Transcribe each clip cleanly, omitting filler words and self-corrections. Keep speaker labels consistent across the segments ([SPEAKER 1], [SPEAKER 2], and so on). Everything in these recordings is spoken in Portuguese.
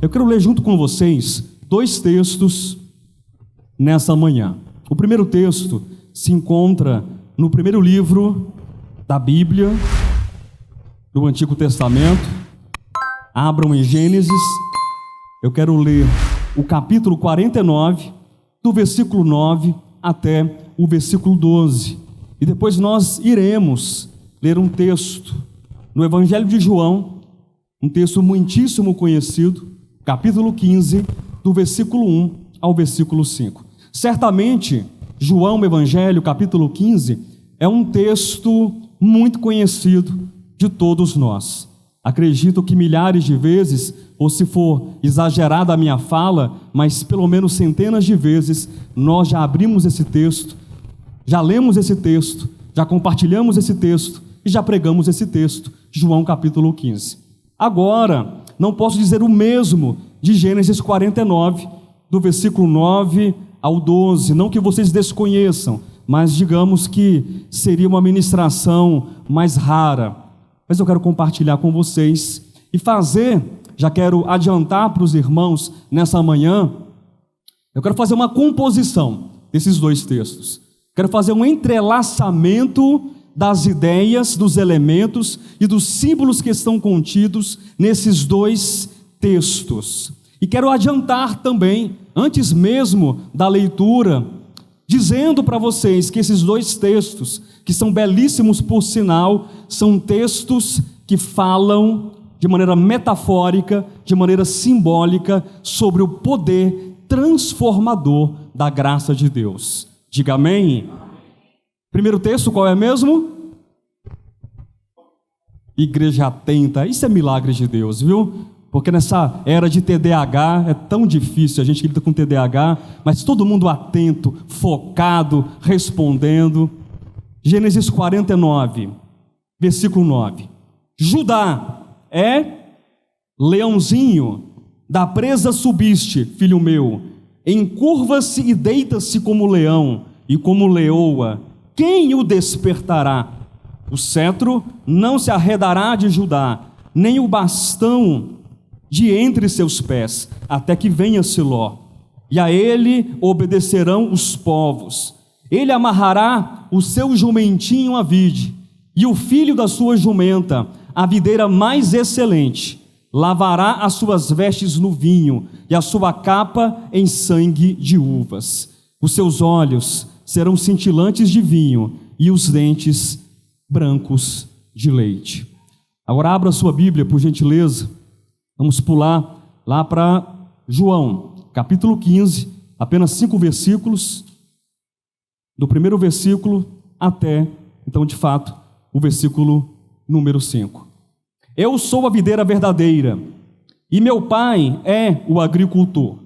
[SPEAKER 1] Eu quero ler junto com vocês dois textos nessa manhã. O primeiro texto se encontra no primeiro livro da Bíblia, do Antigo Testamento. Abram em Gênesis. Eu quero ler o capítulo 49, do versículo 9 até o versículo 12. E depois nós iremos ler um texto no Evangelho de João, um texto muitíssimo conhecido, capítulo 15, do versículo 1 ao versículo 5. Certamente, João, Evangelho, capítulo 15, é um texto muito conhecido de todos nós. Acredito que milhares de vezes, ou se for exagerada a minha fala, mas pelo menos centenas de vezes, nós já abrimos esse texto, já lemos esse texto, já compartilhamos esse texto e já pregamos esse texto, João capítulo 15. Agora, não posso dizer o mesmo de Gênesis 49, do versículo 9 ao 12, não que vocês desconheçam, mas digamos que seria uma ministração mais rara. Mas eu quero compartilhar com vocês e fazer, já quero adiantar para os irmãos nessa manhã, eu quero fazer uma composição desses dois textos. Quero fazer um entrelaçamento das ideias, dos elementos e dos símbolos que estão contidos nesses dois textos. E quero adiantar também, antes mesmo da leitura, dizendo para vocês que esses dois textos, que são belíssimos por sinal, são textos que falam de maneira metafórica, de maneira simbólica, sobre o poder transformador da graça de Deus. Diga amém. Primeiro texto, qual é mesmo? Igreja atenta. Isso é milagre de Deus, viu? Porque nessa era de TDAH, é tão difícil, a gente lida com TDAH, mas todo mundo atento, focado, respondendo. Gênesis 49, versículo 9. Judá é leãozinho, da presa subiste, filho meu, encurva-se e deita-se como leão e como leoa. Quem o despertará? O cetro não se arredará de Judá, nem o bastão de entre seus pés, até que venha Siló, e a ele obedecerão os povos. Ele amarrará o seu jumentinho à vide, e o filho da sua jumenta, a videira mais excelente, lavará as suas vestes no vinho, e a sua capa em sangue de uvas. Os seus olhos serão cintilantes de vinho, e os dentes brancos de leite. Agora abra a sua Bíblia, por gentileza. Vamos pular lá para João, capítulo 15, apenas 5 versículos, do primeiro versículo até, então, de fato, o versículo número 5. Eu sou a videira verdadeira, e meu pai é o agricultor.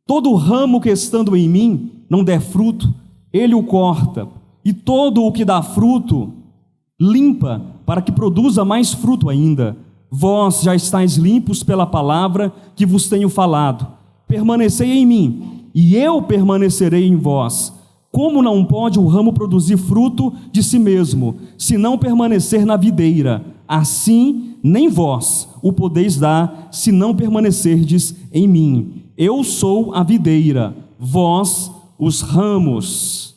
[SPEAKER 1] Todo ramo que estando em mim não der fruto, ele o corta, e todo o que dá fruto, limpa, para que produza mais fruto ainda. Vós já estáis limpos pela palavra que vos tenho falado. Permanecei em mim, e eu permanecerei em vós. Como não pode o ramo produzir fruto de si mesmo, se não permanecer na videira? Assim, nem vós o podeis dar, se não permanecerdes em mim. Eu sou a videira, vós os ramos.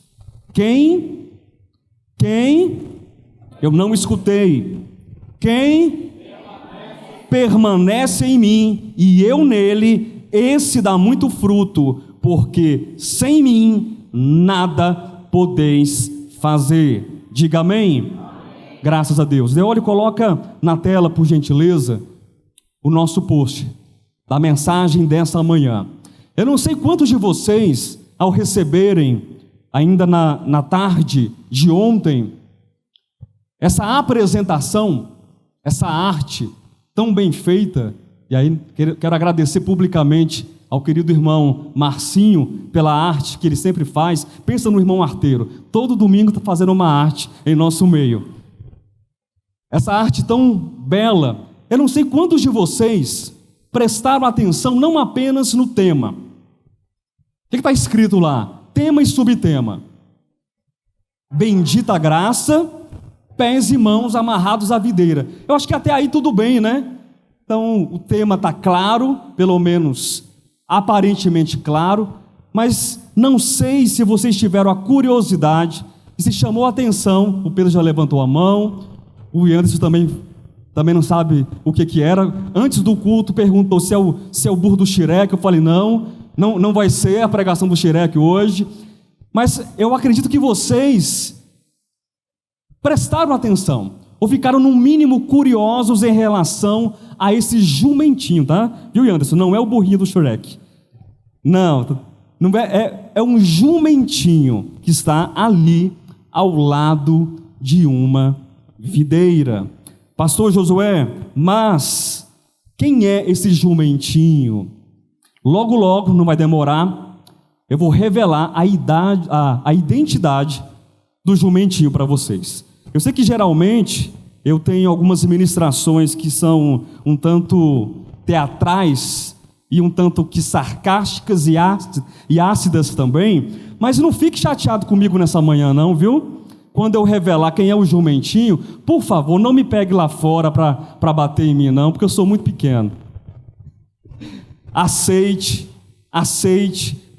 [SPEAKER 1] Quem? Eu não escutei. Quem permanece em mim e eu nele, esse dá muito fruto, porque sem mim nada podeis fazer. Diga amém. Amém. Graças a Deus. Deolio, coloca na tela, por gentileza, o nosso post da mensagem dessa manhã. Eu não sei quantos de vocês, ao receberem, ainda na tarde de ontem, essa apresentação, essa arte tão bem feita, e aí quero agradecer publicamente ao querido irmão Marcinho pela arte que ele sempre faz. Pensa no irmão arteiro, todo domingo está fazendo uma arte em nosso meio. Essa arte tão bela, eu não sei quantos de vocês prestaram atenção não apenas no tema. O que está escrito lá? Tema e subtema. Bendita graça, pés e mãos amarrados à videira. Eu acho que até aí tudo bem, né? Então, o tema está claro, pelo menos aparentemente claro, mas não sei se vocês tiveram a curiosidade e se chamou a atenção. O Pedro já levantou a mão, o Anderson também não sabe o que era. Antes do culto perguntou se é o burro do Shrek. Eu falei, não vai ser a pregação do Shrek hoje. Mas eu acredito que vocês prestaram atenção, ou ficaram no mínimo curiosos em relação a esse jumentinho, tá? Viu, Anderson? Não é o burrinho do Shrek. Não é um jumentinho que está ali ao lado de uma videira. Pastor Josué, mas quem é esse jumentinho? Logo, não vai demorar, eu vou revelar a identidade do jumentinho para vocês. Eu sei que geralmente eu tenho algumas ministrações que são um tanto teatrais e um tanto que sarcásticas e ácidas também, mas não fique chateado comigo nessa manhã não, viu? Quando eu revelar quem é o jumentinho, por favor, não me pegue lá fora para bater em mim não, porque eu sou muito pequeno. Aceite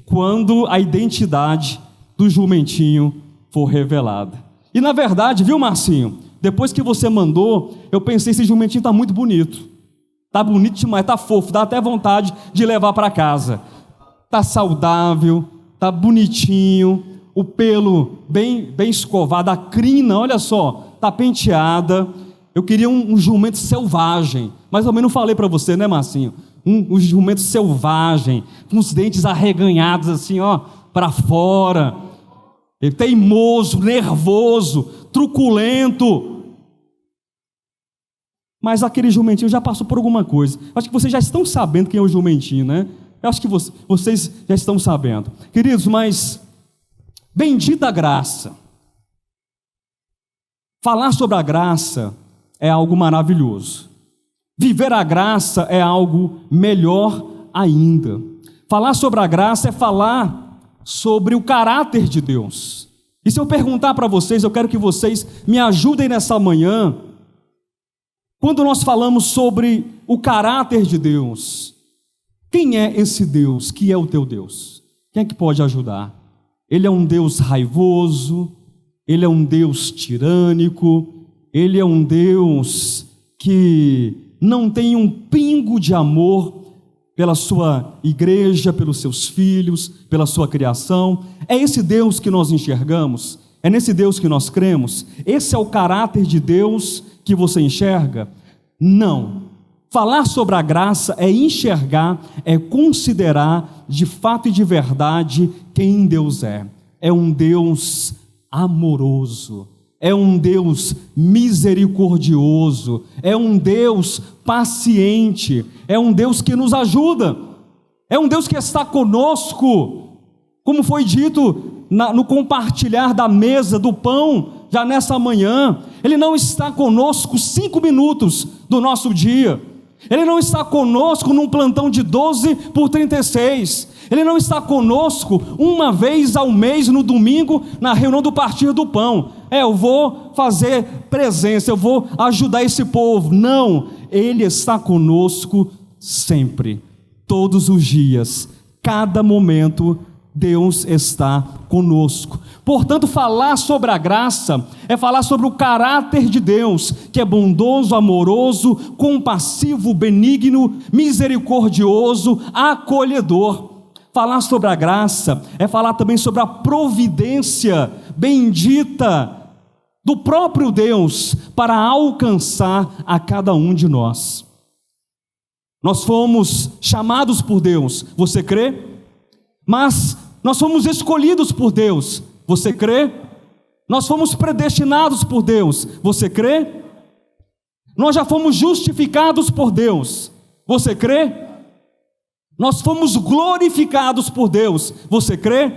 [SPEAKER 1] quando a identidade do jumentinho for revelada. E na verdade, viu, Marcinho? Depois que você mandou, eu pensei, esse jumentinho está muito bonito. Está bonito demais, está fofo, dá até vontade de levar para casa. Está saudável, está bonitinho, o pelo bem escovado, a crina, olha só, está penteada. Eu queria um jumento selvagem, mas também não falei para você, né, Marcinho? Um jumento selvagem, com os dentes arreganhados assim, ó, para fora. Ele teimoso, nervoso, truculento. Mas aquele jumentinho já passou por alguma coisa. Acho que vocês já estão sabendo quem é o jumentinho, né? Eu acho que vocês já estão sabendo. Queridos, mas bendita a graça. Falar sobre a graça é algo maravilhoso. Viver a graça é algo melhor ainda. Falar sobre a graça é falar sobre o caráter de Deus. E se eu perguntar para vocês, eu quero que vocês me ajudem nessa manhã. Quando nós falamos sobre o caráter de Deus, quem é esse Deus que é o teu Deus? Quem é que pode ajudar? Ele é um Deus raivoso, ele é um Deus tirânico, ele é um Deus que não tem um pingo de amor pela sua igreja, pelos seus filhos, pela sua criação. É esse Deus que nós enxergamos? É nesse Deus que nós cremos? Esse é o caráter de Deus que você enxerga? Não. Falar sobre a graça é enxergar, é considerar de fato e de verdade quem Deus é. É um Deus amoroso, é um Deus misericordioso, é um Deus paciente, é um Deus que nos ajuda, é um Deus que está conosco, como foi dito no compartilhar da mesa do pão, já nessa manhã. Ele não está conosco 5 minutos do nosso dia, Ele não está conosco num plantão de 12 por 36, Ele não está conosco uma vez ao mês no domingo, na reunião do Partir do Pão. Eu vou fazer presença, eu vou ajudar esse povo. Não, Ele está conosco sempre, todos os dias, cada momento. Deus está conosco. Portanto, falar sobre a graça é falar sobre o caráter de Deus, que é bondoso, amoroso, compassivo, benigno, misericordioso, acolhedor. Falar sobre a graça é falar também sobre a providência bendita do próprio Deus para alcançar a cada um de nós. Nós fomos chamados por Deus, você crê? Mas nós fomos escolhidos por Deus, você crê? Nós fomos predestinados por Deus, você crê? Nós já fomos justificados por Deus, você crê? Nós fomos glorificados por Deus, você crê?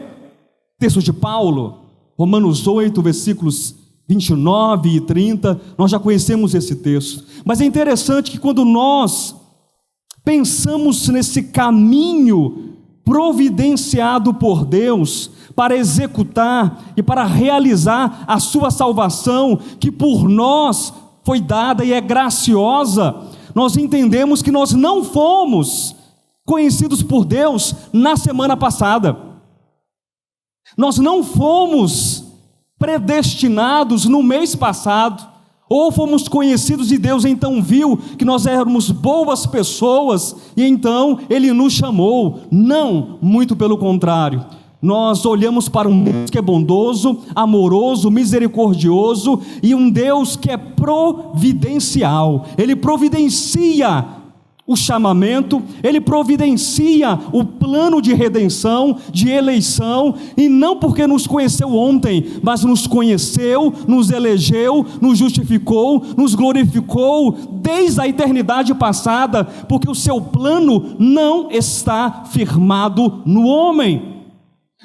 [SPEAKER 1] Texto de Paulo, Romanos 8, versículos 29 e 30, nós já conhecemos esse texto. Mas é interessante que quando nós pensamos nesse caminho providenciado por Deus para executar e para realizar a sua salvação, que por nós foi dada e é graciosa, nós entendemos que nós não fomos conhecidos por Deus na semana passada. Nós não fomos predestinados no mês passado, ou fomos conhecidos e Deus então viu que nós éramos boas pessoas e então Ele nos chamou. Não, muito pelo contrário. Nós olhamos para um Deus que é bondoso, amoroso, misericordioso e um Deus que é providencial. Ele providencia o chamamento, Ele providencia o plano de redenção, de eleição, e não porque nos conheceu ontem, mas nos conheceu, nos elegeu, nos justificou, nos glorificou desde a eternidade passada, porque o seu plano não está firmado no homem,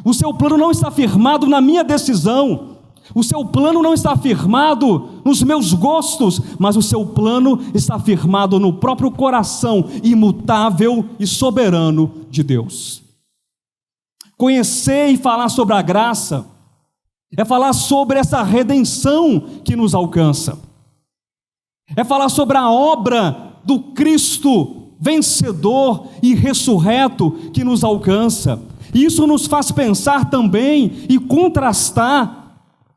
[SPEAKER 1] o seu plano não está firmado na minha decisão, o seu plano não está firmado nos meus gostos, mas o seu plano está firmado no próprio coração imutável e soberano de Deus. Conhecer e falar sobre a graça é falar sobre essa redenção que nos alcança, é falar sobre a obra do Cristo vencedor e ressurreto que nos alcança. E isso nos faz pensar também e contrastar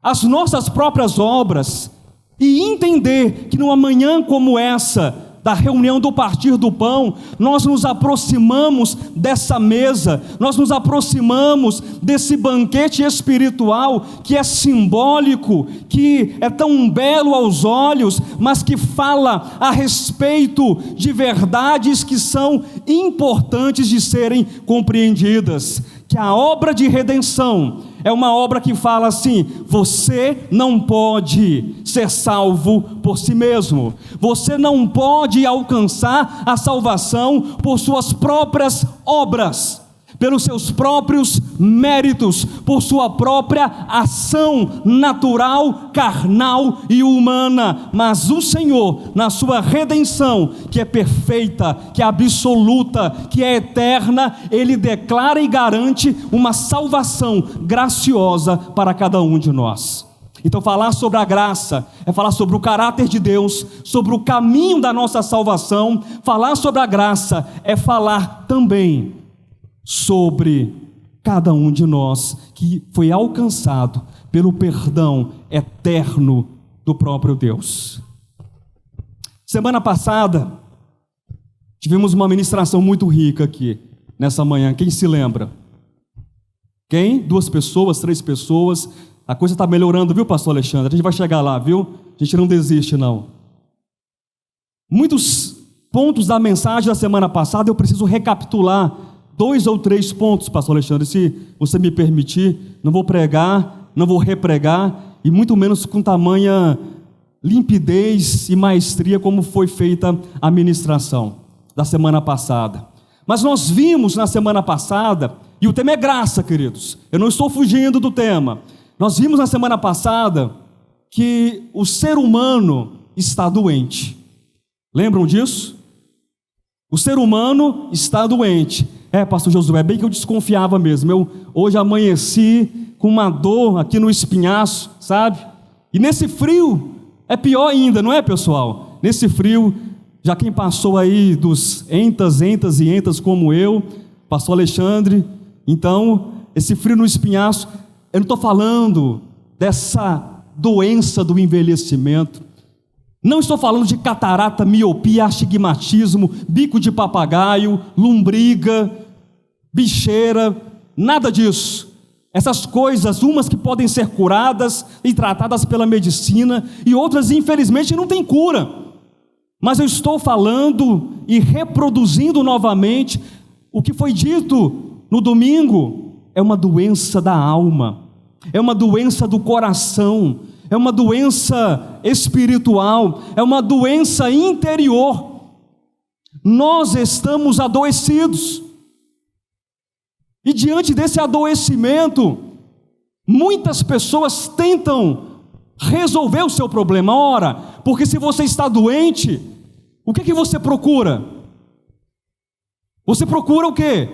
[SPEAKER 1] as nossas próprias obras e entender que numa manhã como essa, da reunião do partir do pão, nós nos aproximamos dessa mesa, nós nos aproximamos desse banquete espiritual que é simbólico, que é tão belo aos olhos, mas que fala a respeito de verdades que são importantes de serem compreendidas. Que a obra de redenção é uma obra que fala assim: você não pode ser salvo por si mesmo, você não pode alcançar a salvação por suas próprias obras, pelos seus próprios méritos, por sua própria ação natural, carnal e humana, mas o Senhor, na sua redenção, que é perfeita, que é absoluta, que é eterna, Ele declara e garante uma salvação graciosa para cada um de nós. Então falar sobre a graça é falar sobre o caráter de Deus, sobre o caminho da nossa salvação. Falar sobre a graça é falar também sobre cada um de nós que foi alcançado pelo perdão eterno do próprio Deus. Semana passada, tivemos uma ministração muito rica aqui, nessa manhã. Quem se lembra? Quem? 2 pessoas, 3 pessoas. A coisa está melhorando, viu, pastor Alexandre? A gente vai chegar lá, viu? A gente não desiste, não. Muitos pontos da mensagem da semana passada eu preciso recapitular. 2 ou 3 pontos, pastor Alexandre, se você me permitir. Não vou pregar, não vou repregar, e muito menos com tamanha limpidez e maestria como foi feita a ministração da semana passada. Mas nós vimos na semana passada, e o tema é graça, queridos, eu não estou fugindo do tema. Nós vimos na semana passada que o ser humano está doente. Lembram disso? O ser humano está doente. Pastor Josué, bem que eu desconfiava mesmo. Eu hoje amanheci com uma dor aqui no espinhaço, sabe? E nesse frio é pior ainda, não é, pessoal? Nesse frio, já quem passou aí dos entas como eu, pastor Alexandre, então, esse frio no espinhaço, eu não estou falando dessa doença do envelhecimento, não estou falando de catarata, miopia, astigmatismo, bico de papagaio, lombriga, bicheira, nada disso. Essas coisas, umas que podem ser curadas e tratadas pela medicina, e outras, infelizmente, não têm cura. Mas eu estou falando e reproduzindo novamente o que foi dito no domingo. É uma doença da alma, é uma doença do coração, é uma doença espiritual, é uma doença interior. Nós estamos adoecidos. E diante desse adoecimento, muitas pessoas tentam resolver o seu problema. Ora, porque se você está doente, o que você procura? Você procura o quê?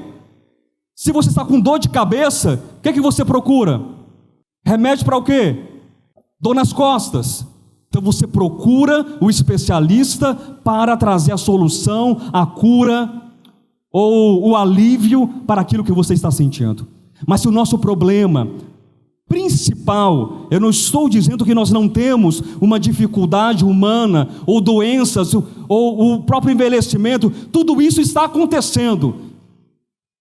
[SPEAKER 1] Se você está com dor de cabeça, o que você procura? Remédio para o quê? Dor nas costas, Então você procura o especialista para trazer a solução, a cura ou o alívio para aquilo que você está sentindo. Mas se o nosso problema principal, eu não estou dizendo que nós não temos uma dificuldade humana, ou doenças, ou o próprio envelhecimento, tudo isso está acontecendo.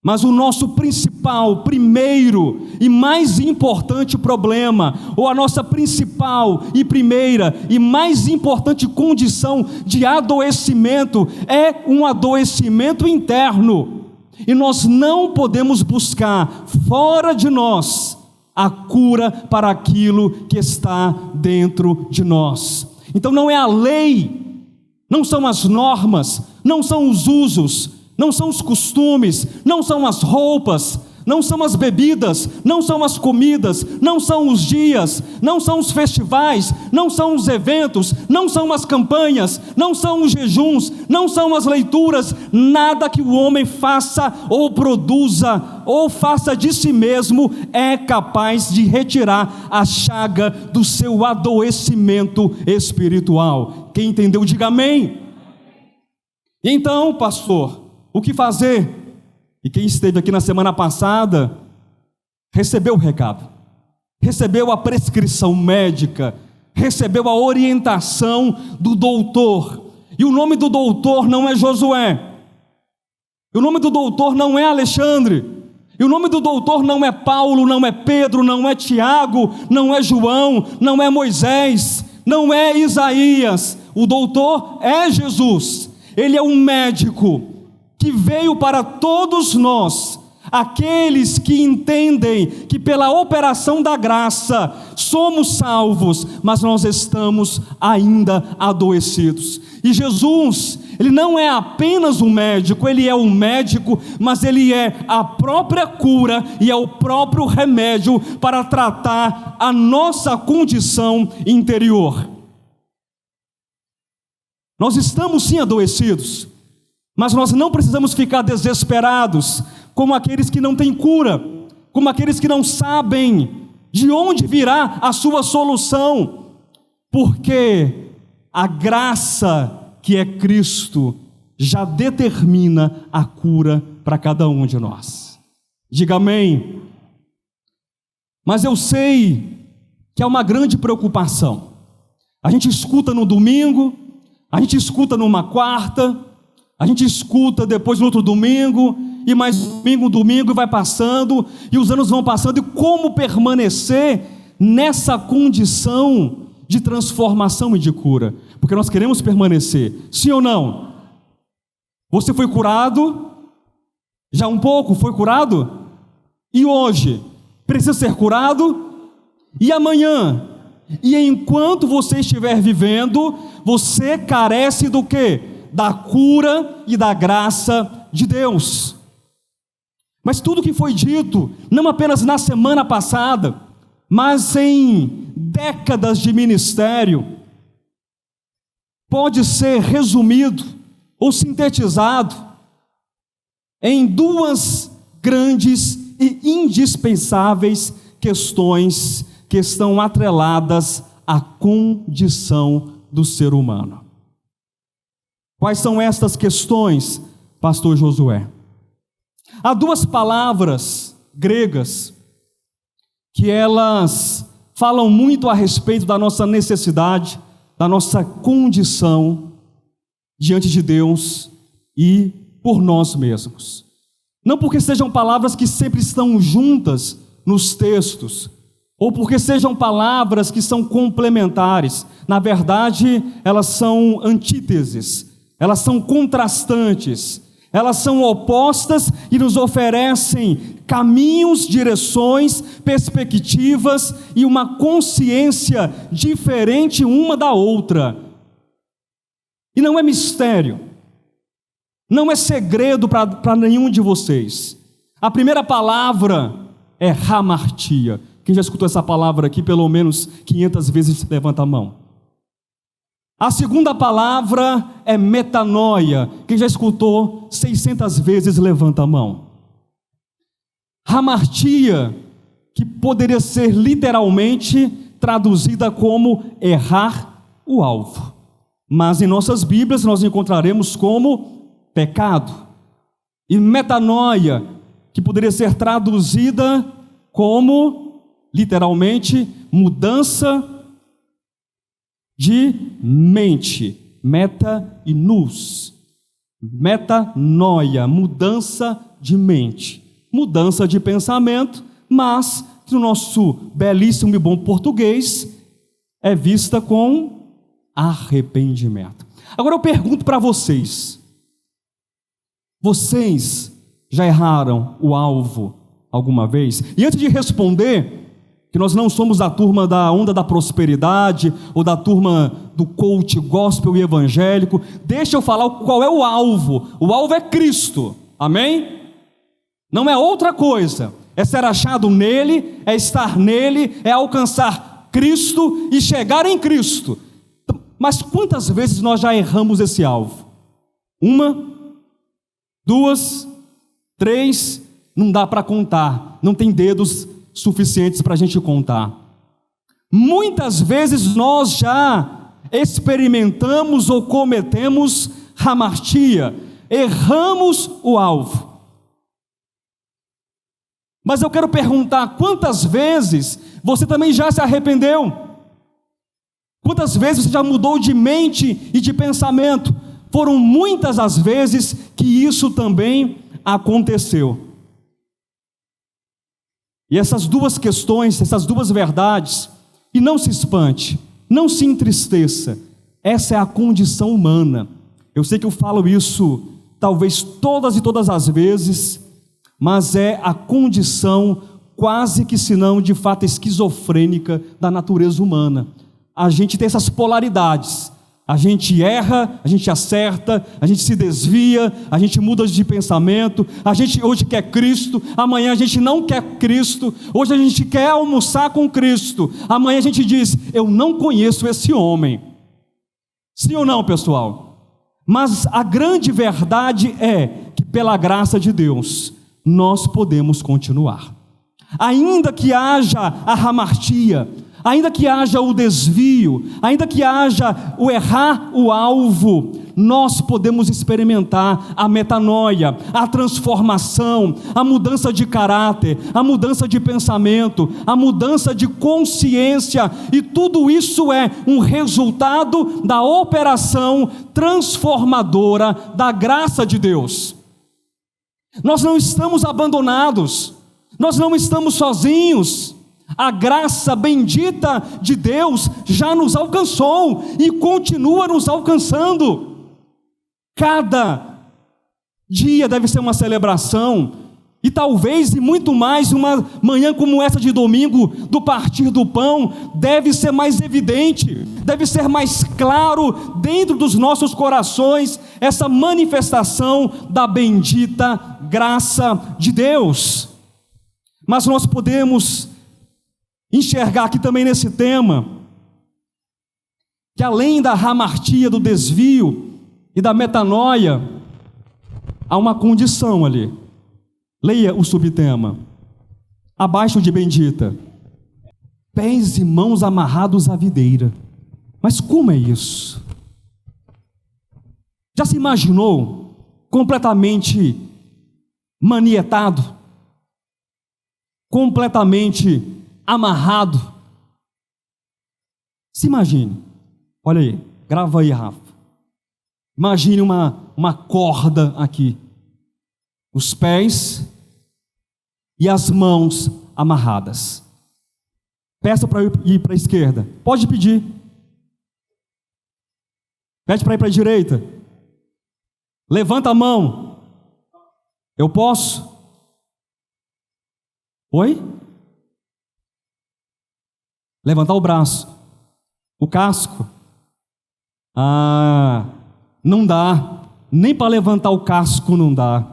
[SPEAKER 1] Mas o nosso principal, primeiro e mais importante problema, ou a nossa principal e primeira e mais importante condição de adoecimento, é um adoecimento interno. E nós não podemos buscar fora de nós a cura para aquilo que está dentro de nós. Então não é a lei, não são as normas, não são os usos, não são os costumes, não são as roupas, não são as bebidas, não são as comidas, não são os dias, não são os festivais, não são os eventos, não são as campanhas, não são os jejuns, não são as leituras, nada que o homem faça ou produza ou faça de si mesmo é capaz de retirar a chaga do seu adoecimento espiritual. Quem entendeu, diga amém. Então, pastor, o que fazer? E quem esteve aqui na semana passada, recebeu o recado, recebeu a prescrição médica, recebeu a orientação do doutor. E o nome do doutor não é Josué, o nome do doutor não é Alexandre, e o nome do doutor não é Paulo, não é Pedro, não é Tiago, não é João, não é Moisés, não é Isaías. O doutor é Jesus. Ele é um médico que veio para todos nós, aqueles que entendem que pela operação da graça somos salvos, mas nós estamos ainda adoecidos. E Jesus, ele não é apenas um médico, ele é um médico, mas ele é a própria cura e é o próprio remédio para tratar a nossa condição interior. Nós estamos sim adoecidos, mas nós não precisamos ficar desesperados, como aqueles que não têm cura, como aqueles que não sabem de onde virá a sua solução, porque a graça que é Cristo já determina a cura para cada um de nós. Diga amém. Mas eu sei que é uma grande preocupação. A gente escuta no domingo, a gente escuta numa quarta, a gente escuta depois no outro domingo, e mais domingo, e vai passando, e os anos vão passando, e como permanecer nessa condição de transformação e de cura? Porque nós queremos permanecer, sim ou não? Você foi curado? Já um pouco foi curado? E hoje? Precisa ser curado? E amanhã? E enquanto você estiver vivendo, você carece do quê? Da cura e da graça de Deus. Mas tudo que foi dito, não apenas na semana passada, mas em décadas de ministério, pode ser resumido ou sintetizado em duas grandes e indispensáveis questões que estão atreladas à condição do ser humano. Quais são estas questões, pastor Josué? Há duas palavras gregas que elas falam muito a respeito da nossa necessidade, da nossa condição diante de Deus e por nós mesmos. Não porque sejam palavras que sempre estão juntas nos textos, ou porque sejam palavras que são complementares. Na verdade, elas são antíteses, elas são contrastantes, elas são opostas e nos oferecem caminhos, direções, perspectivas e uma consciência diferente uma da outra. E não é mistério, não é segredo para nenhum de vocês. A primeira palavra é hamartia. Quem já escutou essa palavra aqui pelo menos 500 vezes, levanta a mão. A segunda palavra é metanoia. Quem já escutou 600 vezes, levanta a mão. Hamartia, que poderia ser literalmente traduzida como errar o alvo. Mas em nossas Bíblias nós encontraremos como pecado. E metanoia, que poderia ser traduzida como, literalmente, mudança de mente. Meta e nous. Metanoia, mudança de mente. Mudança de pensamento, mas no nosso belíssimo e bom português é vista com arrependimento. Agora eu pergunto para vocês: vocês já erraram o alvo alguma vez? E antes de responder, que nós não somos da turma da onda da prosperidade ou da turma do coach gospel e evangélico, deixa eu falar qual é o alvo. O alvo é Cristo, amém? Não é outra coisa, é ser achado nele, é estar nele, é alcançar Cristo e chegar em Cristo. Mas quantas vezes nós já erramos esse alvo? 1, 2, 3, não dá para contar, não tem dedos suficientes para a gente contar. Muitas vezes nós já experimentamos ou cometemos hamartia, erramos o alvo. Mas eu quero perguntar, quantas vezes você também já se arrependeu? Quantas vezes você já mudou de mente e de pensamento? Foram muitas as vezes que isso também aconteceu. E essas duas questões, essas duas verdades, e não se espante, não se entristeça, essa é a condição humana. Eu sei que eu falo isso talvez todas e todas as vezes, mas é a condição quase que, se não de fato esquizofrênica da natureza humana. A gente tem essas polaridades. A gente erra, a gente acerta, a gente se desvia, a gente muda de pensamento, a gente hoje quer Cristo, amanhã a gente não quer Cristo, hoje a gente quer almoçar com Cristo, amanhã a gente diz, eu não conheço esse homem. Sim ou não, pessoal? Mas a grande verdade é que pela graça de Deus, nós podemos continuar. Ainda que haja a hamartia, ainda que haja o desvio, ainda que haja o errar o alvo, nós podemos experimentar a metanoia, a transformação, a mudança de caráter, a mudança de pensamento, a mudança de consciência, e tudo isso é um resultado da operação transformadora da graça de Deus. Nós não estamos abandonados, nós não estamos sozinhos. A graça bendita de Deus já nos alcançou e continua nos alcançando. Cada dia deve ser uma celebração, e talvez e muito mais, uma manhã como essa de domingo, do partir do pão, deve ser mais evidente, deve ser mais claro dentro dos nossos corações, essa manifestação da bendita graça de Deus. Mas nós podemos enxergar aqui também nesse tema, que além da hamartia, do desvio e da metanoia, há uma condição ali. Leia o subtema, abaixo de bendita: pés e mãos amarrados à videira. Mas como é isso? Já se imaginou completamente manietado, completamente amarrado? Se imagine, olha aí, grava aí, Rafa. Imagine uma corda aqui, os pés e as mãos amarradas. Peça para ir para a esquerda, pode pedir. Pede para ir para a direita. Levanta a mão. Eu posso? Oi? Levantar o braço, o casco. Não dá, nem para levantar o casco não dá.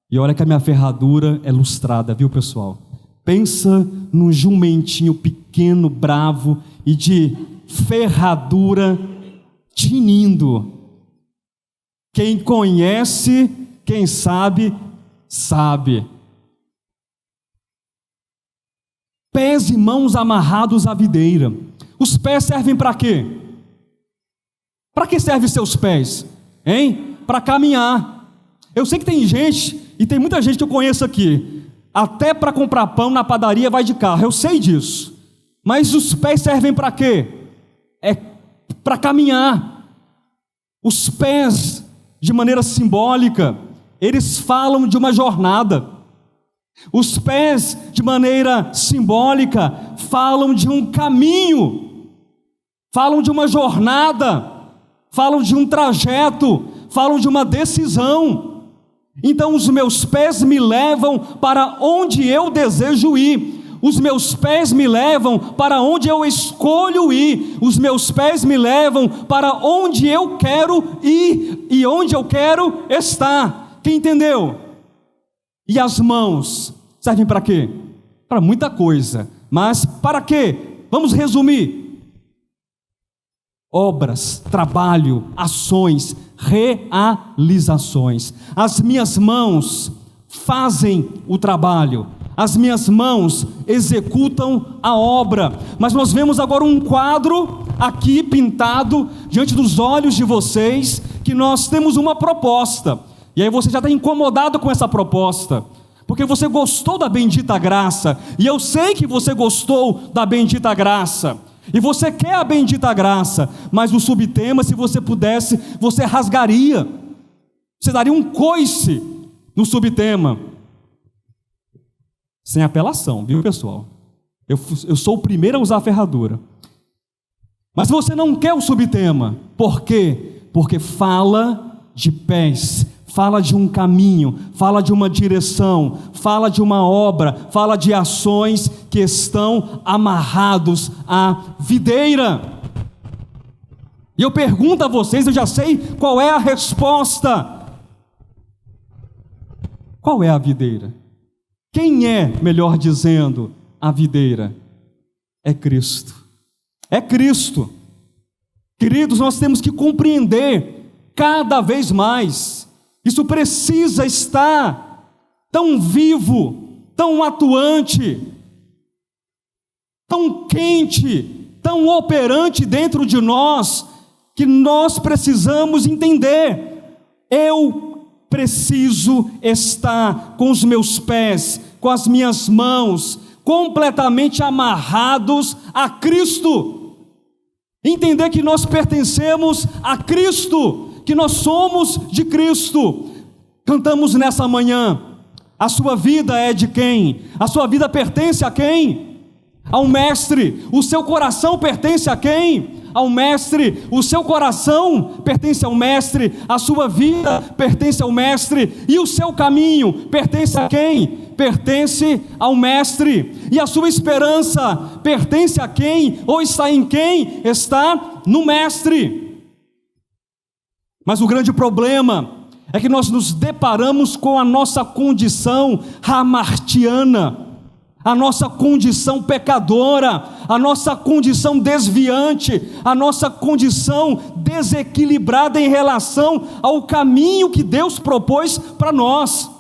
[SPEAKER 1] E olha que a minha ferradura é lustrada, viu, pessoal? Pensa num jumentinho pequeno, bravo e de ferradura tinindo. Quem conhece, quem sabe, sabe. Pés e mãos amarrados à videira. Os pés servem para quê? Para que servem seus pés? Hein? Para caminhar. Eu sei que tem gente, e tem muita gente que eu conheço aqui, até para comprar pão na padaria vai de carro, eu sei disso. Mas os pés servem para quê? É para caminhar. Os pés, de maneira simbólica, eles falam de uma jornada. Os pés, de maneira simbólica, falam de um caminho, falam de uma jornada, falam de um trajeto, falam de uma decisão. Então os meus pés me levam para onde eu desejo ir. Os meus pés me levam para onde eu escolho ir. Os meus pés me levam para onde eu quero ir e onde eu quero estar. Quem entendeu? E as mãos servem para quê? Para muita coisa. Mas para quê? Vamos resumir. Obras, trabalho, ações, realizações. As minhas mãos fazem o trabalho, as minhas mãos executam a obra. Mas nós vemos agora um quadro aqui pintado diante dos olhos de vocês, que nós temos uma proposta, e aí você já está incomodado com essa proposta, porque você gostou da bendita graça, e eu sei que você gostou da bendita graça, e você quer a bendita graça, mas o subtema, se você pudesse, você rasgaria, você daria um coice no subtema, sem apelação, viu pessoal? Eu sou o primeiro a usar a ferradura, mas você não quer o subtema, por quê? Porque fala de pés, fala de um caminho, fala de uma direção, fala de uma obra, fala de ações que estão amarrados à videira. E eu pergunto a vocês, eu já sei qual é a resposta. Qual é a videira? Quem é, melhor dizendo, a videira? É Cristo. É Cristo. Queridos, nós temos que compreender cada vez mais. Isso precisa estar tão vivo, tão atuante, tão quente, tão operante dentro de nós, que nós precisamos entender. Eu preciso estar com os meus pés, com as minhas mãos, completamente amarrados a Cristo. Entender que nós pertencemos a Cristo, que nós somos de Cristo. Cantamos nessa manhã, a sua vida é de quem? A sua vida pertence a quem? Ao Mestre. O seu coração pertence a quem? Ao Mestre. O seu coração pertence ao Mestre, a sua vida pertence ao Mestre, e o seu caminho pertence a quem? Pertence ao Mestre. E a sua esperança pertence a quem? Ou está em quem? Está no Mestre. Mas o grande problema é que nós nos deparamos com a nossa condição hamartiana, a nossa condição pecadora, a nossa condição desviante, a nossa condição desequilibrada em relação ao caminho que Deus propôs para nós.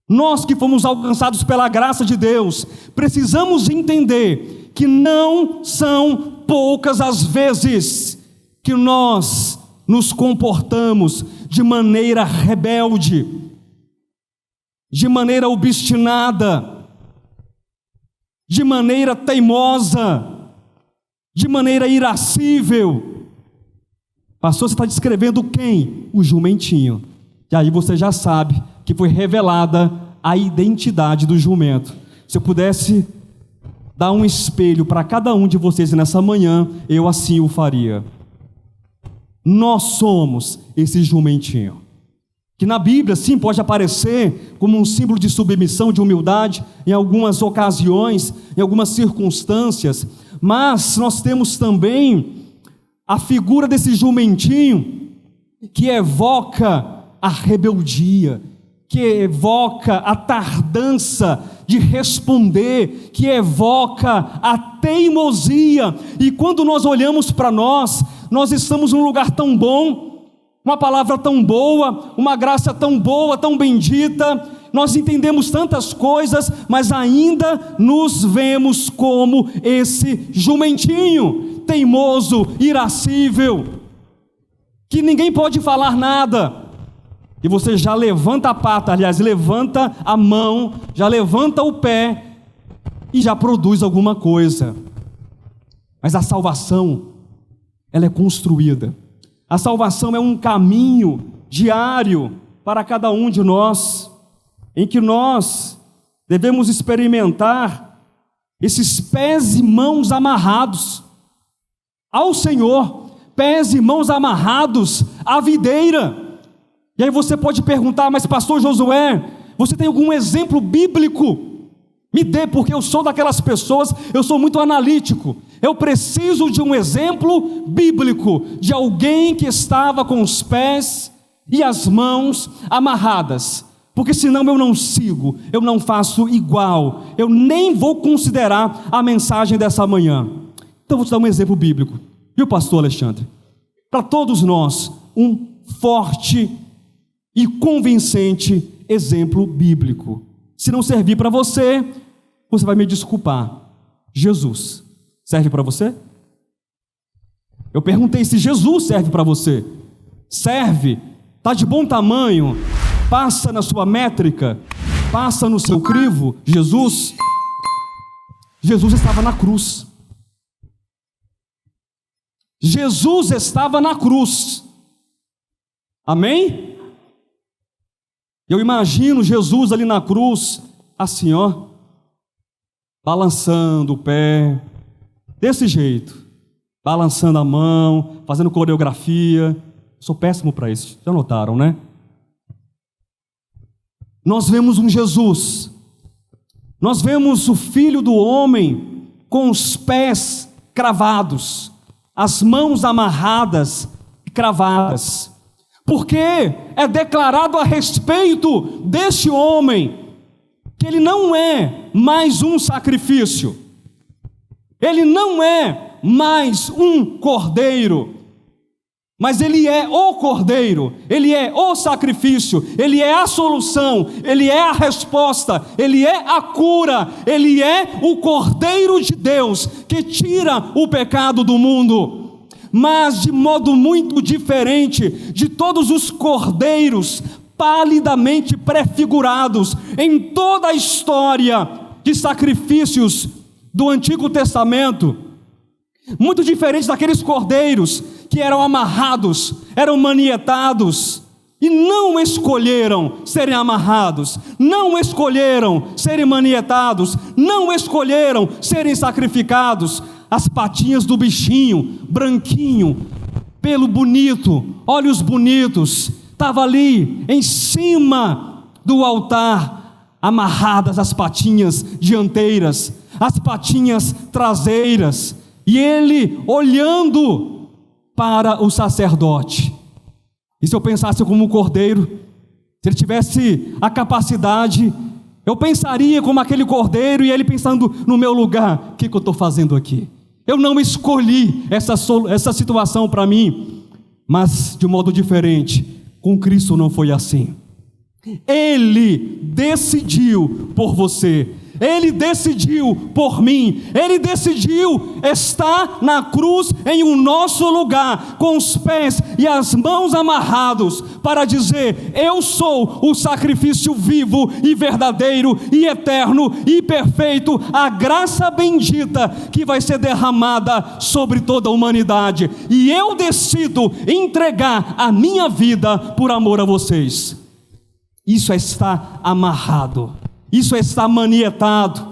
[SPEAKER 1] Nós que fomos alcançados pela graça de Deus, precisamos entender que não são poucas as vezes que nós nos comportamos de maneira rebelde, de maneira obstinada, de maneira teimosa, de maneira irascível. Pastor, você está descrevendo quem? O jumentinho. E aí você já sabe que foi revelada a identidade do jumento. Se eu pudesse dar um espelho para cada um de vocês nessa manhã, eu assim o faria. Nós somos esse jumentinho, que na Bíblia sim pode aparecer como um símbolo de submissão, de humildade, em algumas ocasiões, em algumas circunstâncias, mas nós temos também a figura desse jumentinho, que evoca a rebeldia, que evoca a tardança de responder, que evoca a teimosia. E quando nós olhamos para nós estamos num lugar tão bom, uma palavra tão boa, uma graça tão boa, tão bendita, nós entendemos tantas coisas, mas ainda nos vemos como esse jumentinho, teimoso, irascível, que ninguém pode falar nada. E você já levanta a pata, aliás, levanta a mão, já levanta o pé e já produz alguma coisa. Mas a salvação, ela é construída. A salvação é um caminho diário para cada um de nós, em que nós devemos experimentar esses pés e mãos amarrados ao Senhor, pés e mãos amarrados à videira. E aí você pode perguntar: mas pastor Josué, você tem algum exemplo bíblico? Me dê, porque eu sou daquelas pessoas, eu sou muito analítico. Eu preciso de um exemplo bíblico, de alguém que estava com os pés e as mãos amarradas. Porque senão eu não sigo, eu não faço igual, eu nem vou considerar a mensagem dessa manhã. Então vou te dar um exemplo bíblico, viu, pastor Alexandre? Para todos nós, um forte e convincente exemplo bíblico. Se não servir para você, você vai me desculpar. Jesus serve para você? Eu perguntei se Jesus serve para você. Serve? Está de bom tamanho? Passa na sua métrica? Passa no seu crivo? Jesus estava na cruz. Jesus estava na cruz. Amém? Eu imagino Jesus ali na cruz, assim, ó, balançando o pé, desse jeito, balançando a mão, fazendo coreografia. Sou péssimo para isso, já notaram, né? Nós vemos um Jesus, nós vemos o Filho do Homem com os pés cravados, as mãos amarradas e cravadas, porque é declarado a respeito deste homem que ele não é mais um sacrifício, ele não é mais um cordeiro, mas ele é o cordeiro, ele é o sacrifício, ele é a solução, ele é a resposta, ele é a cura, ele é o cordeiro de Deus que tira o pecado do mundo. Mas de modo muito diferente de todos os cordeiros palidamente prefigurados em toda a história de sacrifícios do Antigo Testamento, muito diferente daqueles cordeiros que eram amarrados, eram manietados e não escolheram serem amarrados, não escolheram serem manietados, não escolheram serem sacrificados. As patinhas do bichinho, branquinho, pelo bonito, olhos bonitos, estava ali em cima do altar, amarradas as patinhas dianteiras, as patinhas traseiras, e ele olhando para o sacerdote. E se eu pensasse como um cordeiro, se ele tivesse a capacidade, eu pensaria como aquele cordeiro, e ele pensando no meu lugar: o que eu estou fazendo aqui? Eu não escolhi essa situação para mim. Mas de modo diferente, com Cristo não foi assim. Ele decidiu por você, ele decidiu por mim, ele decidiu estar na cruz em um nosso lugar, com os pés e as mãos amarrados, para dizer: eu sou o sacrifício vivo e verdadeiro e eterno e perfeito, a graça bendita que vai ser derramada sobre toda a humanidade, e eu decido entregar a minha vida por amor a vocês. Isso é estar amarrado, isso é estar manietado.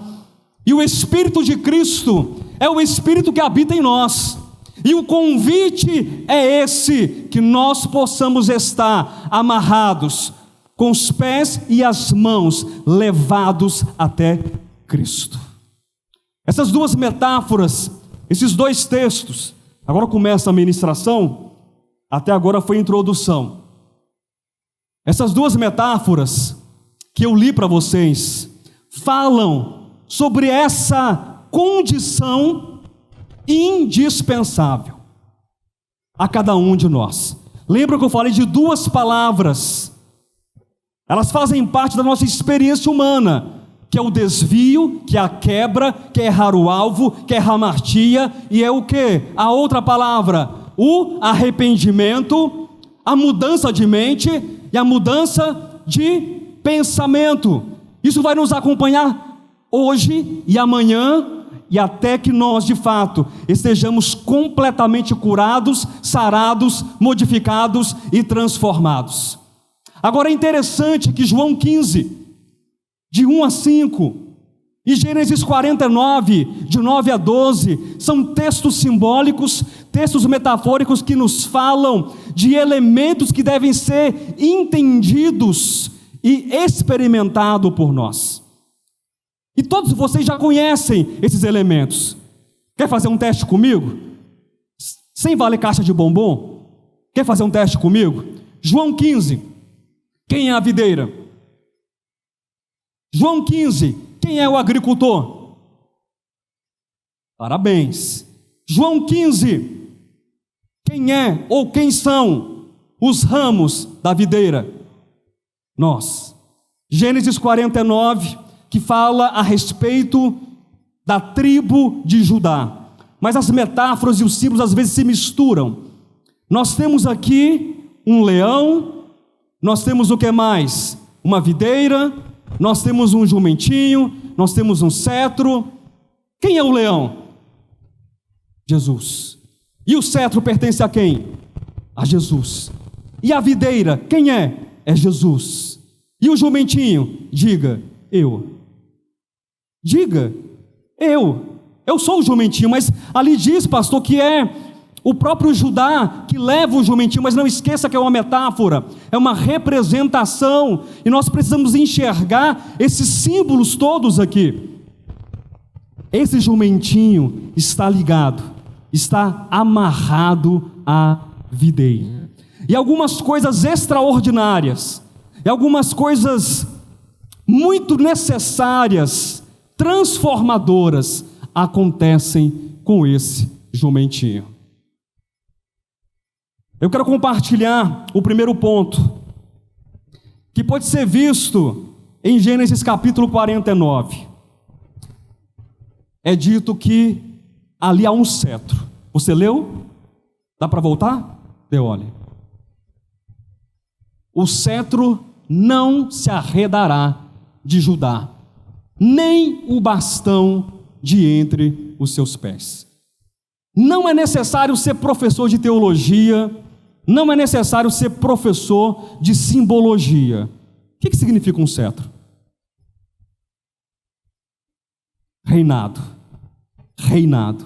[SPEAKER 1] E o Espírito de Cristo é o Espírito que habita em nós, e o convite é esse: que nós possamos estar amarrados, com os pés e as mãos levados até Cristo. Essas duas metáforas, esses dois textos, agora começa a ministração, até agora foi a introdução. Essas duas metáforas que eu li para vocês falam sobre essa condição indispensável a cada um de nós. Lembra que eu falei de duas palavras? Elas fazem parte da nossa experiência humana. que é o desvio, que é a quebra, que é errar o alvo, que é hamartia, e é o quê? A outra palavra, o arrependimento, a mudança de mente e a mudança de pensamento. Isso vai nos acompanhar hoje e amanhã, e até que nós, de fato, estejamos completamente curados, sarados, modificados e transformados. Agora é interessante que João 15, de 1 a 5, e Gênesis 49, de 9 a 12, são textos simbólicos, textos metafóricos que nos falam de elementos que devem ser entendidos e experimentados por nós. E todos vocês já conhecem esses elementos. Quer fazer um teste comigo? Sem valer caixa de bombom? Quer fazer um teste comigo? João 15, quem é a videira? João 15, quem é o agricultor? Parabéns. João 15, quem é ou quem são os ramos da videira? Nós. Gênesis 49, que fala a respeito da tribo de Judá. Mas as metáforas e os símbolos às vezes se misturam. Nós temos aqui um leão, nós temos o que mais? Uma videira, nós temos um jumentinho, nós temos um cetro. Quem é o leão? Jesus. E o cetro pertence a quem? A Jesus. E a videira, quem é? É Jesus. E o jumentinho? Diga, eu. Diga, eu sou o jumentinho, mas ali diz, pastor, que é o próprio Judá que leva o jumentinho, mas não esqueça que é uma metáfora, é uma representação, e nós precisamos enxergar esses símbolos todos aqui. Esse jumentinho está ligado, está amarrado à videira, e algumas coisas extraordinárias, e algumas coisas muito necessárias, transformadoras, acontecem com esse jumentinho. Eu quero compartilhar o primeiro ponto, que pode ser visto em Gênesis capítulo 49. É dito que ali há um cetro. Você leu? Dá para voltar? Dê, olha. O cetro não se arredará de Judá, nem o bastão de entre os seus pés. Não é necessário ser professor de teologia, não é necessário ser professor de simbologia. O que significa um cetro? Reinado. Reinado.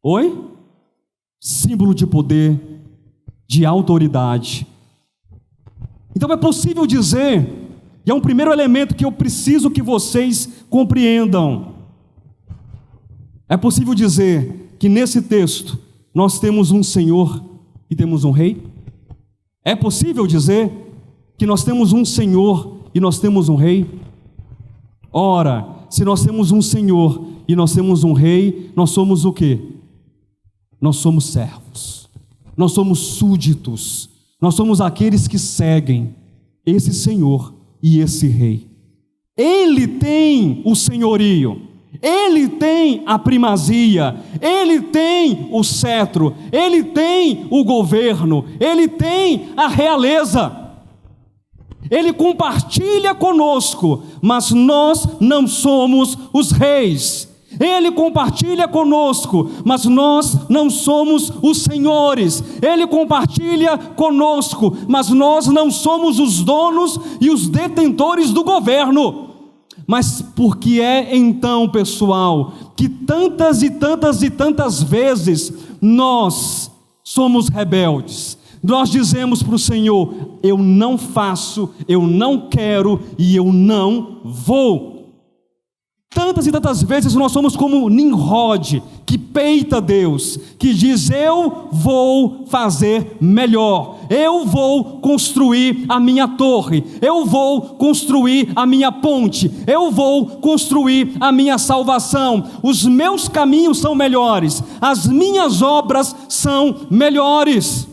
[SPEAKER 1] Oi? Símbolo de poder, de autoridade. Então é possível dizer, e é um primeiro elemento que eu preciso que vocês compreendam, é possível dizer que nesse texto nós temos um Senhor e temos um Rei? É possível dizer que nós temos um Senhor e nós temos um Rei? Ora, se nós temos um Senhor e nós temos um Rei, nós somos o quê? Nós somos servos, nós somos súditos, nós somos aqueles que seguem esse Senhor e esse Rei. Ele tem o senhorio, ele tem a primazia, ele tem o cetro, ele tem o governo, ele tem a realeza. Ele compartilha conosco, mas nós não somos os reis. Ele compartilha conosco, mas nós não somos os senhores. Ele compartilha conosco, mas nós não somos os donos e os detentores do governo. Mas por que é então, pessoal, que tantas e tantas e tantas vezes nós somos rebeldes? Nós dizemos para o Senhor: eu não faço, eu não quero e eu não vou. Tantas e tantas vezes nós somos como Nimrod, que peita Deus, que diz: eu vou fazer melhor, eu vou construir a minha torre, eu vou construir a minha ponte, eu vou construir a minha salvação, os meus caminhos são melhores, as minhas obras são melhores.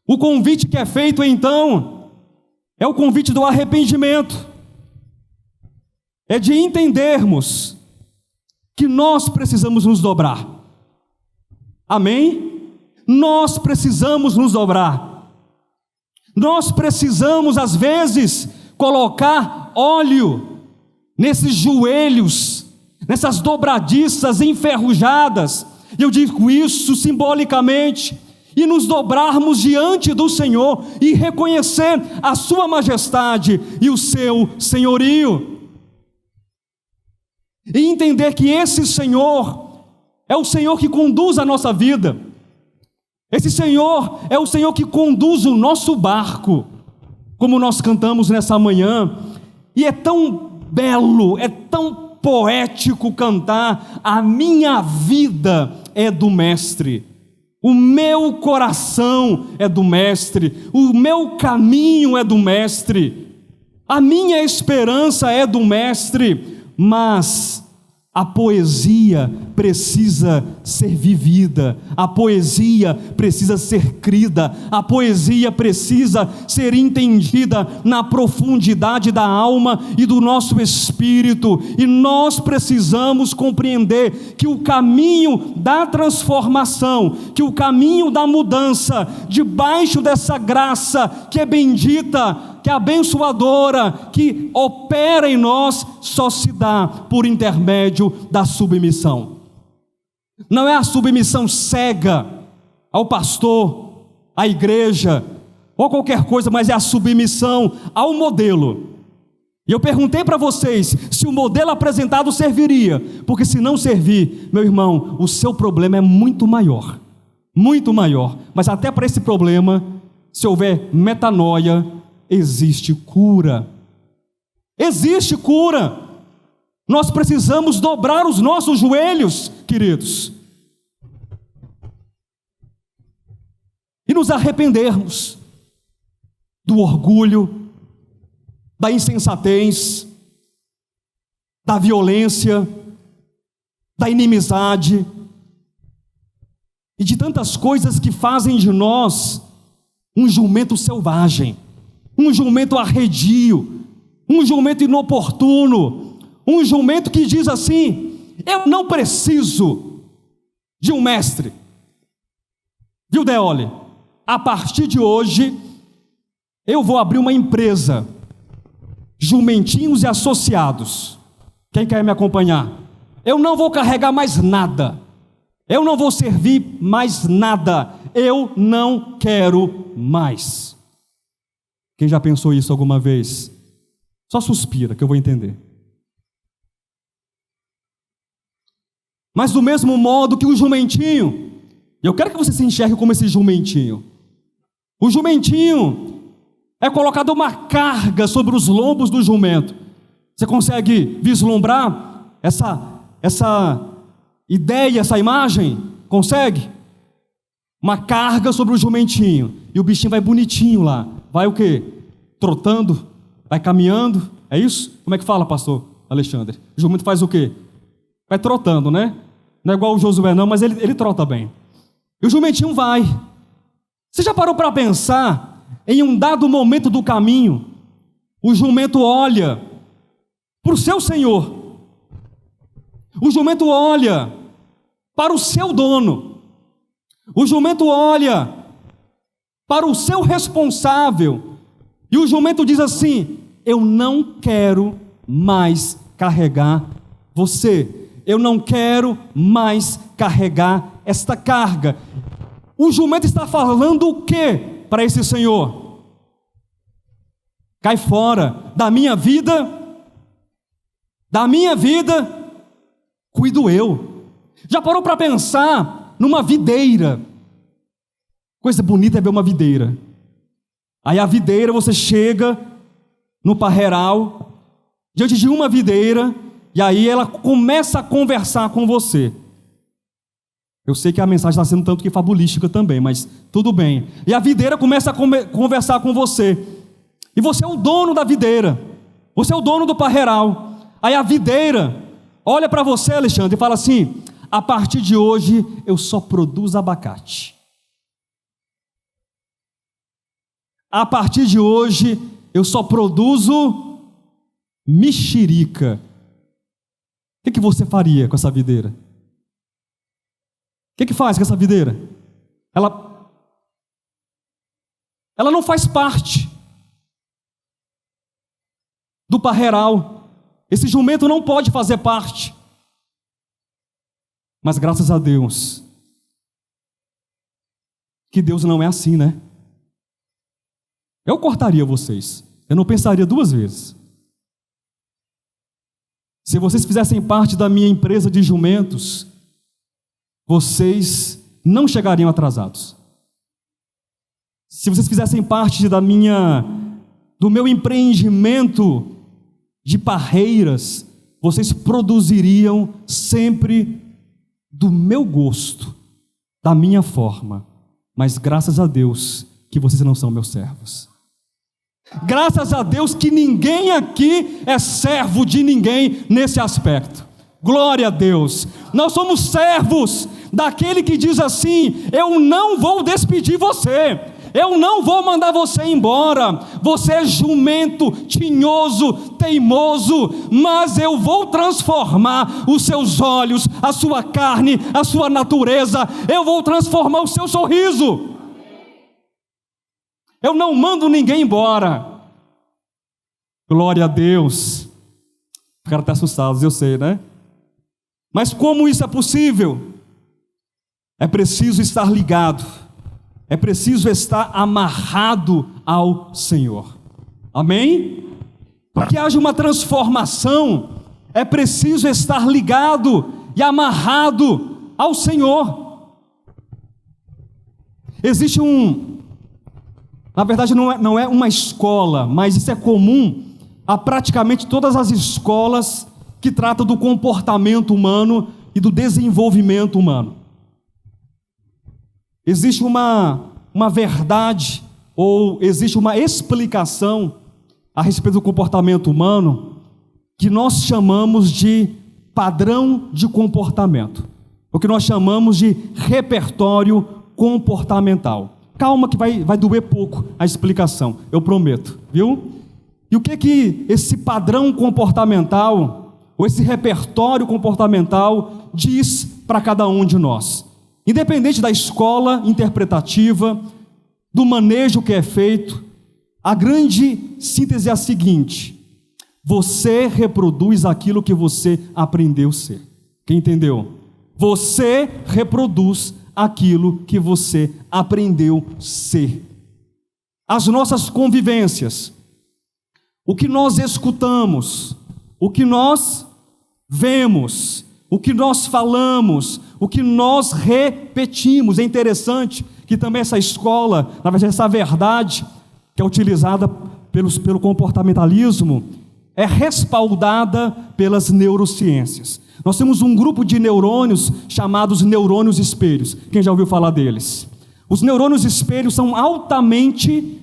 [SPEAKER 1] O convite que é feito então É o convite do arrependimento. É de entendermos que nós precisamos nos dobrar. Amém? Nós precisamos nos dobrar. Nós precisamos, às vezes, colocar óleo nesses joelhos, nessas dobradiças enferrujadas. Eu digo isso simbolicamente. E nos dobrarmos diante do Senhor e reconhecer a sua majestade e o seu senhorio. E entender que esse Senhor é o Senhor que conduz a nossa vida. Esse Senhor é o Senhor que conduz o nosso barco, como nós cantamos nessa manhã. E é tão belo, é tão poético cantar: a minha vida é do Mestre, o meu coração é do Mestre, o meu caminho é do Mestre, a minha esperança é do Mestre. Mas a poesia precisa ser vivida, a poesia precisa ser crida, a poesia precisa ser entendida na profundidade da alma e do nosso espírito. E nós precisamos compreender que o caminho da transformação, que o caminho da mudança, debaixo dessa graça que é bendita, que é abençoadora, que opera em nós, só se dá por intermédio da submissão. Não é a submissão cega ao pastor, à igreja, ou qualquer coisa, mas é a submissão ao modelo. E eu perguntei para vocês se o modelo apresentado serviria, porque se não servir, meu irmão, o seu problema é muito maior, mas até para esse problema, se houver metanoia, existe cura. Existe cura. Nós precisamos dobrar os nossos joelhos, queridos, e nos arrependermos do orgulho, da insensatez, da violência, da inimizade e de tantas coisas que fazem de nós um jumento selvagem, um jumento arredio, um jumento inoportuno, um jumento que diz assim: eu não preciso de um mestre. Viu, Deole? A partir de hoje, eu vou abrir uma empresa, Jumentinhos e Associados. Quem quer me acompanhar? Eu não vou carregar mais nada, eu não vou servir mais nada, eu não quero mais. Quem já pensou isso alguma vez? Só suspira que eu vou entender. Mas do mesmo modo que o jumentinho, eu quero que você se enxergue como esse jumentinho. O jumentinho é colocado uma carga sobre os lombos do jumento. Você consegue vislumbrar essa ideia, essa imagem? Consegue? Uma carga sobre o jumentinho, e o bichinho vai bonitinho lá. Vai o quê? Trotando? Vai caminhando? É isso? Como é que fala, pastor Alexandre? O jumento faz o quê? Vai trotando, né? Não é igual o Josué não, mas ele trota bem. E o jumentinho vai. Você já parou para pensar, em um dado momento do caminho, o jumento olha para o seu senhor, o jumento olha para o seu dono, o jumento olha para o seu responsável, e o jumento diz assim: eu não quero mais carregar você, eu não quero mais carregar esta carga. O jumento está falando o que para esse senhor? Cai fora da minha vida, cuido eu. Já parou para pensar numa videira? Coisa bonita é ver uma videira. Aí a videira, você chega no parreiral, diante de uma videira, e aí ela começa a conversar com você. Eu sei que a mensagem está sendo tanto que fabulística também, mas tudo bem. E a videira começa a conversar com você. E você é o dono da videira. Você é o dono do parreiral. Aí a videira olha para você, Alexandre, e fala assim: a partir de hoje eu só produzo abacate. A partir de hoje eu só produzo mexerica. O que você faria com essa videira? O que faz com essa videira? Ela não faz parte do parreiral. Esse jumento não pode fazer parte. Mas graças a Deus, que Deus não é assim, né? Eu cortaria vocês. Eu não pensaria duas vezes. Se vocês fizessem parte da minha empresa de jumentos, vocês não chegariam atrasados. Se vocês fizessem parte do meu empreendimento de parreiras, vocês produziriam sempre do meu gosto, da minha forma. Mas graças a Deus que vocês não são meus servos. Graças a Deus que ninguém aqui é servo de ninguém nesse aspecto. Glória a Deus. Nós somos servos daquele que diz assim: eu não vou despedir você, eu não vou mandar você embora, você é jumento, tinhoso, teimoso, mas eu vou transformar os seus olhos, a sua carne, a sua natureza, eu vou transformar o seu sorriso. Eu não mando ninguém embora. Glória a Deus. O cara está assustado, eu sei, né? Mas como isso é possível? É preciso estar ligado, é preciso estar amarrado ao Senhor. Amém? Para que haja uma transformação, é preciso estar ligado e amarrado ao Senhor. Existe na verdade não é uma escola, mas isso é comum a praticamente todas as escolas que tratam do comportamento humano e do desenvolvimento humano. Existe uma verdade, ou existe uma explicação a respeito do comportamento humano, que nós chamamos de padrão de comportamento, o que nós chamamos de repertório comportamental. Calma que vai doer pouco a explicação, eu prometo, viu? E o que esse padrão comportamental, ou esse repertório comportamental diz para cada um de nós? Independente da escola interpretativa, do manejo que é feito, a grande síntese é a seguinte: você reproduz aquilo que você aprendeu a ser. Quem entendeu? Você reproduz aquilo que você aprendeu a ser. As nossas convivências, o que nós escutamos, o que nós vemos, o que nós falamos, o que nós repetimos. É interessante que também essa escola, na verdade essa verdade que é utilizada pelo comportamentalismo, é respaldada pelas neurociências. Nós temos um grupo de neurônios chamados neurônios espelhos. Quem já ouviu falar deles? Os neurônios espelhos são altamente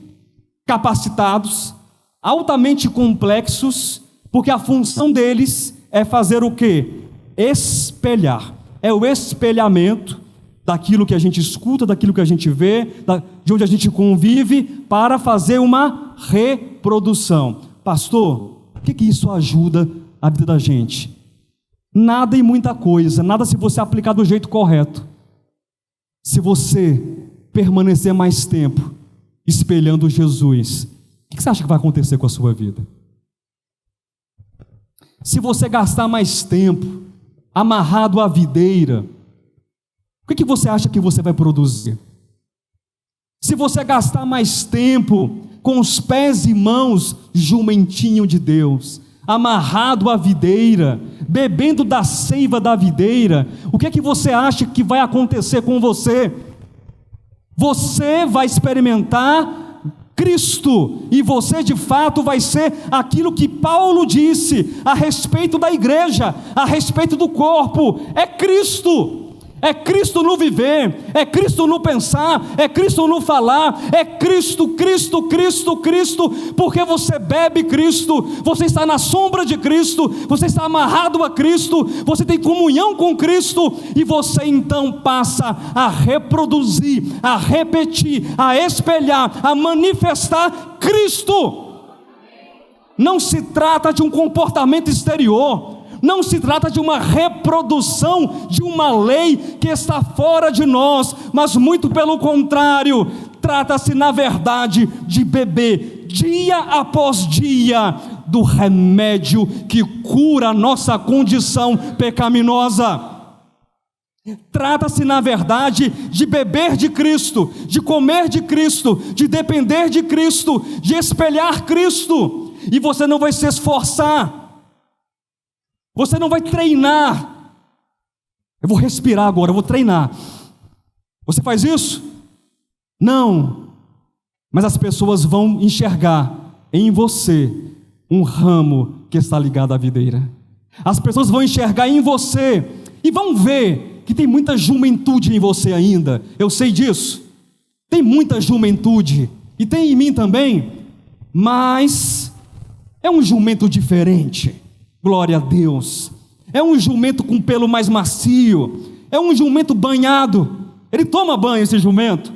[SPEAKER 1] capacitados, altamente complexos, porque a função deles é fazer o quê? Espelhar. É o espelhamento daquilo que a gente escuta, daquilo que a gente vê, de onde a gente convive, para fazer uma reprodução. Pastor, o que isso ajuda a vida da gente? Nada e muita coisa, nada se você aplicar do jeito correto. Se você permanecer mais tempo espelhando Jesus, o que você acha que vai acontecer com a sua vida? Se você gastar mais tempo amarrado à videira, o que você acha que você vai produzir? Se você gastar mais tempo com os pés e mãos jumentinho de Deus, amarrado à videira, bebendo da seiva da videira, o que você acha que vai acontecer com você? Você vai experimentar Cristo, e você de fato vai ser aquilo que Paulo disse a respeito da igreja, a respeito do corpo: é Cristo. É Cristo no viver, é Cristo no pensar, é Cristo no falar, é Cristo, Cristo, Cristo, Cristo, porque você bebe Cristo, você está na sombra de Cristo, você está amarrado a Cristo, você tem comunhão com Cristo, e você então passa a reproduzir, a repetir, a espelhar, a manifestar Cristo. Não se trata de um comportamento exterior, não se trata de uma reprodução de uma lei que está fora de nós, mas muito pelo contrário, trata-se na verdade de beber dia após dia do remédio que cura a nossa condição pecaminosa. Trata-se na verdade de beber de Cristo, de comer de Cristo, de depender de Cristo, de espelhar Cristo. E você não vai se esforçar, você não vai treinar. Eu vou respirar agora, eu vou treinar. Você faz isso? Não. Mas as pessoas vão enxergar em você um ramo que está ligado à videira. As pessoas vão enxergar em você e vão ver que tem muita juventude em você ainda. Eu sei disso. Tem muita juventude e tem em mim também, mas é um jumento diferente. Glória a Deus. É um jumento com pelo mais macio. É um jumento banhado. Ele toma banho, esse jumento.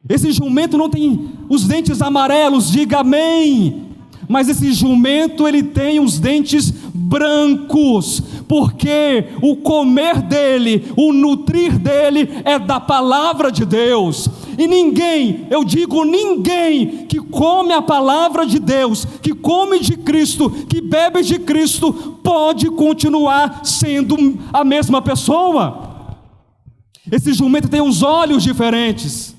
[SPEAKER 1] Esse jumento não tem os dentes amarelos, diga amém. Mas esse jumento, ele tem os dentes brancos, porque o comer dele, o nutrir dele é da palavra de Deus. E ninguém, eu digo ninguém, que come a palavra de Deus, que come de Cristo, que bebe de Cristo, pode continuar sendo a mesma pessoa. Esse jumento tem os olhos diferentes,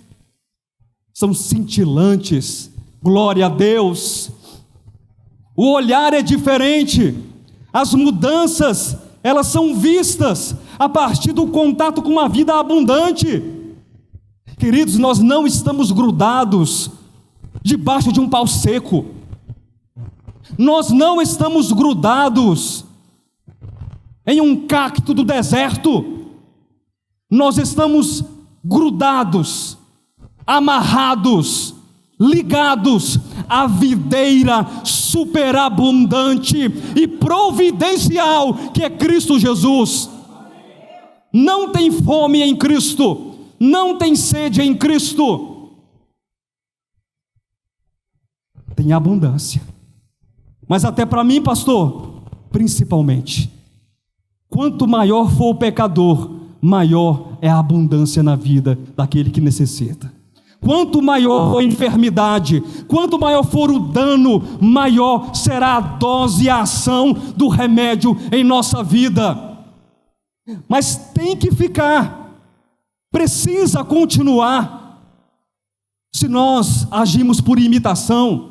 [SPEAKER 1] são cintilantes, glória a Deus. O olhar é diferente, as mudanças, elas são vistas a partir do contato com uma vida abundante. Queridos, nós não estamos grudados debaixo de um pau seco, nós não estamos grudados em um cacto do deserto, nós estamos grudados, amarrados, ligados à videira superabundante e providencial que é Cristo Jesus. Não tem fome em Cristo, não tem sede em Cristo, tem abundância. Mas até para mim, pastor, principalmente, quanto maior for o pecador, maior é a abundância na vida daquele que necessita. Quanto maior for a enfermidade, quanto maior for o dano, maior será a dose e a ação do remédio em nossa vida. Mas tem que ficar, precisa continuar. Se nós agimos por imitação,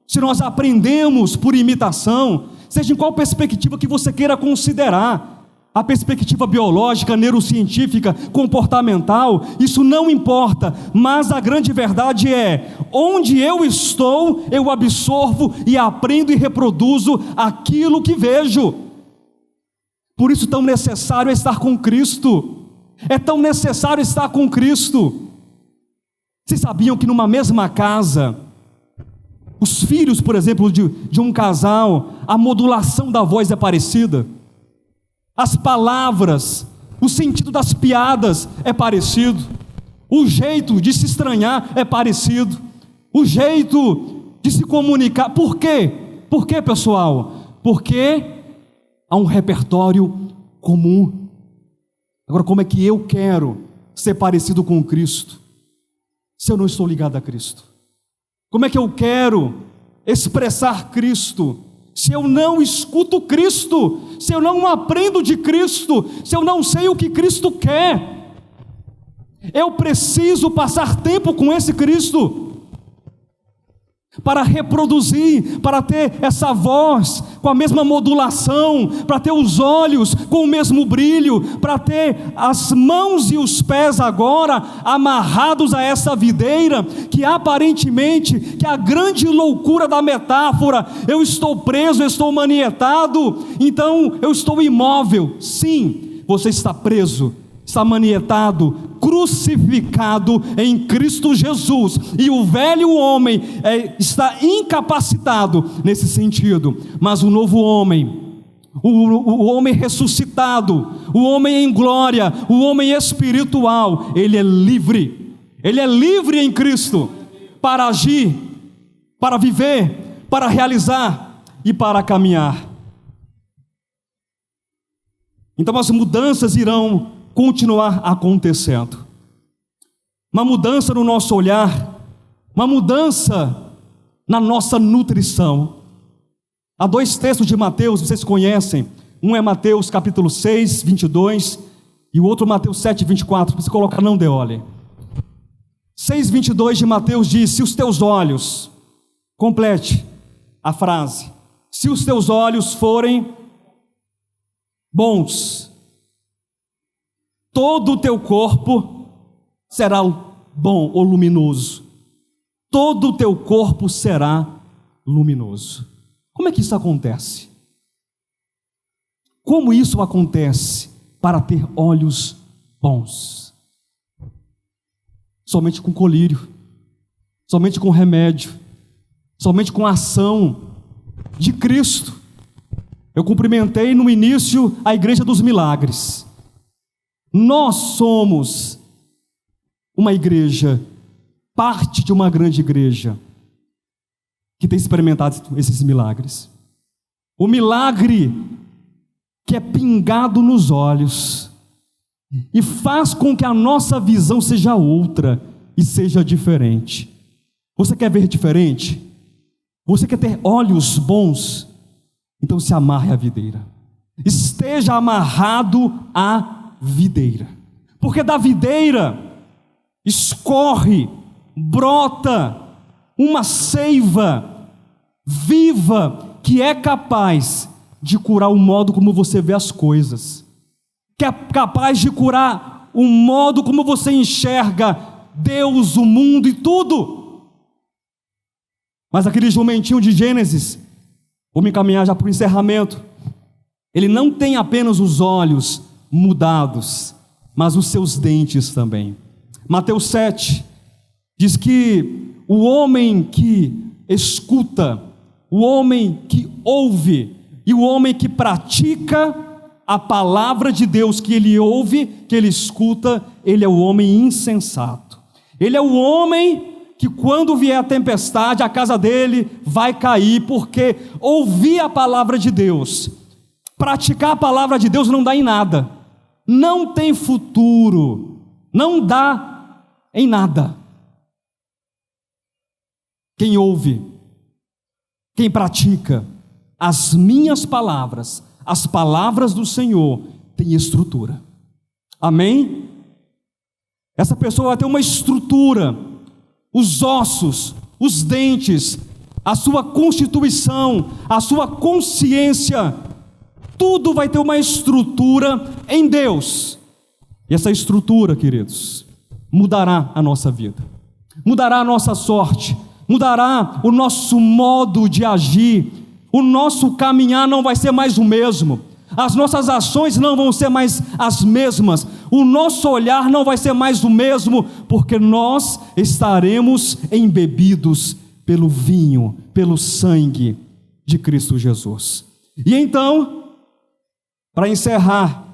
[SPEAKER 1] se nós aprendemos por imitação, seja em qual perspectiva que você queira considerar, a perspectiva biológica, neurocientífica, comportamental, isso não importa, mas a grande verdade é, onde eu estou, eu absorvo e aprendo e reproduzo aquilo que vejo. Por isso tão necessário é estar com Cristo, é tão necessário estar com Cristo. Vocês sabiam que numa mesma casa, os filhos, por exemplo, de um casal, a modulação da voz é parecida? As palavras, o sentido das piadas é parecido, o jeito de se estranhar é parecido, o jeito de se comunicar. Por quê? Por quê, pessoal? Porque há um repertório comum. Agora, como é que eu quero ser parecido com Cristo, se eu não estou ligado a Cristo? Como é que eu quero expressar Cristo, se eu não escuto Cristo, se eu não aprendo de Cristo, se eu não sei o que Cristo quer? Eu preciso passar tempo com esse Cristo, para reproduzir, para ter essa voz com a mesma modulação, para ter os olhos com o mesmo brilho, para ter as mãos e os pés agora amarrados a essa videira, que aparentemente, que a grande loucura da metáfora, eu estou preso, eu estou manietado, então eu estou imóvel. Sim, você está preso, está manietado, crucificado em Cristo Jesus, e o velho homem está incapacitado nesse sentido, mas o novo homem, o homem ressuscitado, o homem em glória, o homem espiritual, ele é livre em Cristo, para agir, para viver, para realizar. e para caminhar. Então as mudanças irão continuar acontecendo. Uma mudança no nosso olhar, uma mudança na nossa nutrição. Há 2 textos de Mateus, vocês conhecem. Um é Mateus capítulo 6, 22, e o outro Mateus 7, 24, para você colocar não Deole. 6, 22 de Mateus diz: se os teus olhos, complete a frase, se os teus olhos forem bons, todo o teu corpo será bom ou luminoso. Todo o teu corpo será luminoso. Como é que isso acontece? Como isso acontece para ter olhos bons? Somente com colírio, somente com remédio, somente com a ação de Cristo. Eu cumprimentei no início a Igreja dos Milagres. Nós somos uma igreja, parte de uma grande igreja, que tem experimentado esses milagres. O milagre que é pingado nos olhos e faz com que a nossa visão seja outra e seja diferente. Você quer ver diferente? Você quer ter olhos bons? Então se amarre à videira. Esteja amarrado à videira. Porque da videira escorre, brota uma seiva viva que é capaz de curar o modo como você vê as coisas, que é capaz de curar o modo como você enxerga Deus, o mundo e tudo. Mas aquele jumentinho de Gênesis, vou me encaminhar já para o encerramento, ele não tem apenas os olhos mudados, mas os seus dentes também. Mateus 7 diz que o homem que escuta, o homem que ouve e o homem que pratica a palavra de Deus que ele ouve, que ele escuta, ele é o homem insensato. Ele é o homem que quando vier a tempestade, a casa dele vai cair, porque ouvir a palavra de Deus, praticar a palavra de Deus não dá em nada, não tem futuro, não dá em nada. Quem ouve, quem pratica as minhas palavras, as palavras do Senhor, tem estrutura. Amém? Essa pessoa vai ter uma estrutura, os ossos, os dentes, a sua constituição, a sua consciência, tudo vai ter uma estrutura em Deus. E essa estrutura, queridos, mudará a nossa vida, mudará a nossa sorte, mudará o nosso modo de agir, o nosso caminhar não vai ser mais o mesmo, as nossas ações não vão ser mais as mesmas, o nosso olhar não vai ser mais o mesmo, porque nós estaremos embebidos pelo vinho, pelo sangue de Cristo Jesus. E então, para encerrar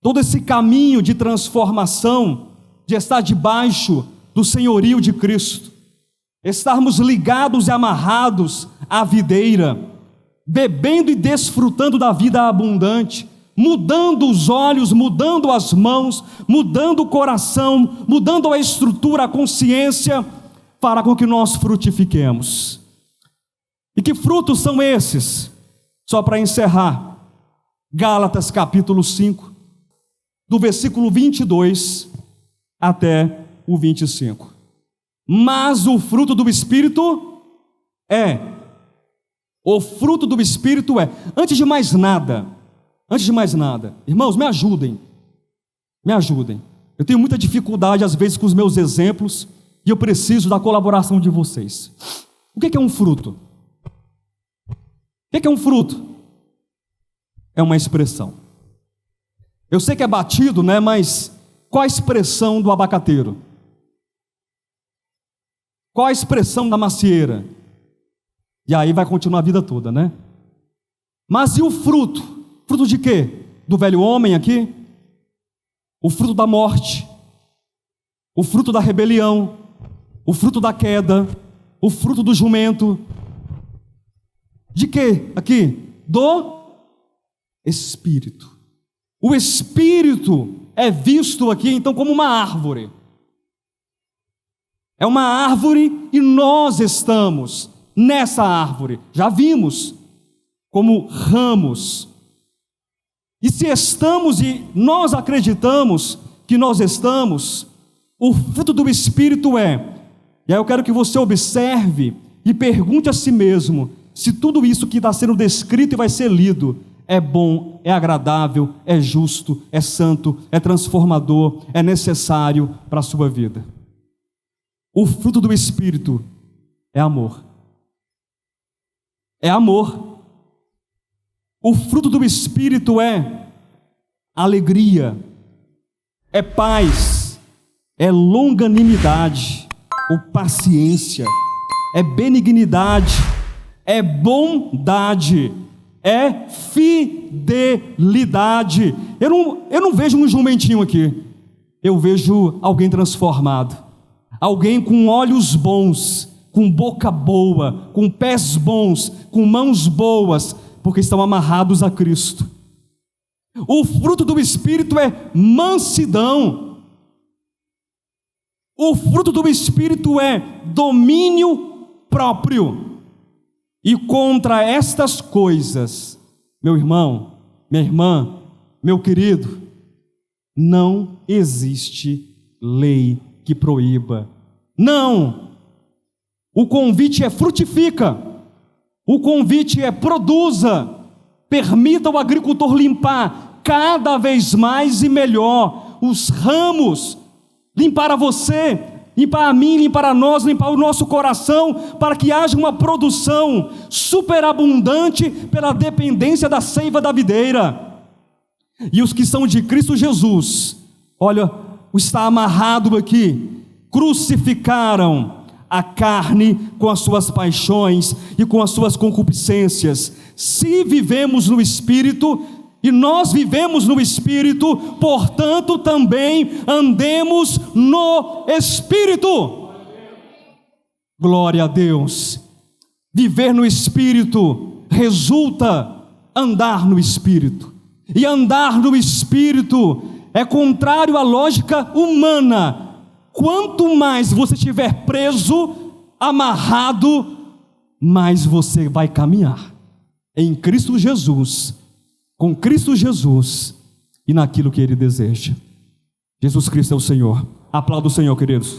[SPEAKER 1] todo esse caminho de transformação, de estar debaixo do senhorio de Cristo, estarmos ligados e amarrados à videira, bebendo e desfrutando da vida abundante, mudando os olhos, mudando as mãos, mudando o coração, mudando a estrutura, a consciência, para com que nós frutifiquemos. E que frutos são esses? Só para encerrar, Gálatas capítulo 5, do versículo 22 até o 25. Mas o fruto do Espírito é, antes de mais nada, irmãos, me ajudem, eu tenho muita dificuldade às vezes com os meus exemplos, e eu preciso da colaboração de vocês. O que é um fruto? O que é um fruto? É uma expressão. Eu sei que é batido, né, mas qual a expressão do abacateiro? Qual a expressão da macieira? E aí vai continuar a vida toda, né? Mas e o fruto? Fruto de quê? Do velho homem aqui? O fruto da morte, o fruto da rebelião, o fruto da queda, o fruto do jumento. De quê? Aqui, do Espírito. O Espírito é visto aqui então como uma árvore. É uma árvore e nós estamos nessa árvore. Já vimos como ramos. E se estamos e nós acreditamos que nós estamos, o fruto do Espírito é. E aí eu quero que você observe e pergunte a si mesmo se tudo isso que está sendo descrito e vai ser lido é bom, é agradável, é justo, é santo, é transformador, é necessário para a sua vida. O fruto do Espírito é amor. É amor. O fruto do Espírito é alegria, é paz, é longanimidade, ou paciência, é benignidade, é bondade, é fidelidade. Eu não vejo um jumentinho aqui, eu vejo alguém transformado, alguém com olhos bons, com boca boa, com pés bons, com mãos boas, porque estão amarrados a Cristo. O fruto do Espírito é mansidão. O fruto do Espírito é domínio próprio. E contra estas coisas, meu irmão, minha irmã, meu querido, não existe lei que proíba. Não! O convite é frutifica. O convite é produza. Permita o agricultor limpar cada vez mais e melhor os ramos, limpar a você, limpar a mim, limpar a nós, limpar o nosso coração, para que haja uma produção superabundante pela dependência da seiva da videira. E os que são de Cristo Jesus, olha, está amarrado aqui, crucificaram a carne com as suas paixões e com as suas concupiscências. Se vivemos no Espírito, e nós vivemos no Espírito, portanto também andemos no Espírito. Glória a Deus. Viver no Espírito resulta andar no Espírito. E andar no Espírito é contrário à lógica humana. Quanto mais você estiver preso, amarrado, mais você vai caminhar em Cristo Jesus, com Cristo Jesus e naquilo que Ele deseja. Jesus Cristo é o Senhor. Aplauda o Senhor, queridos.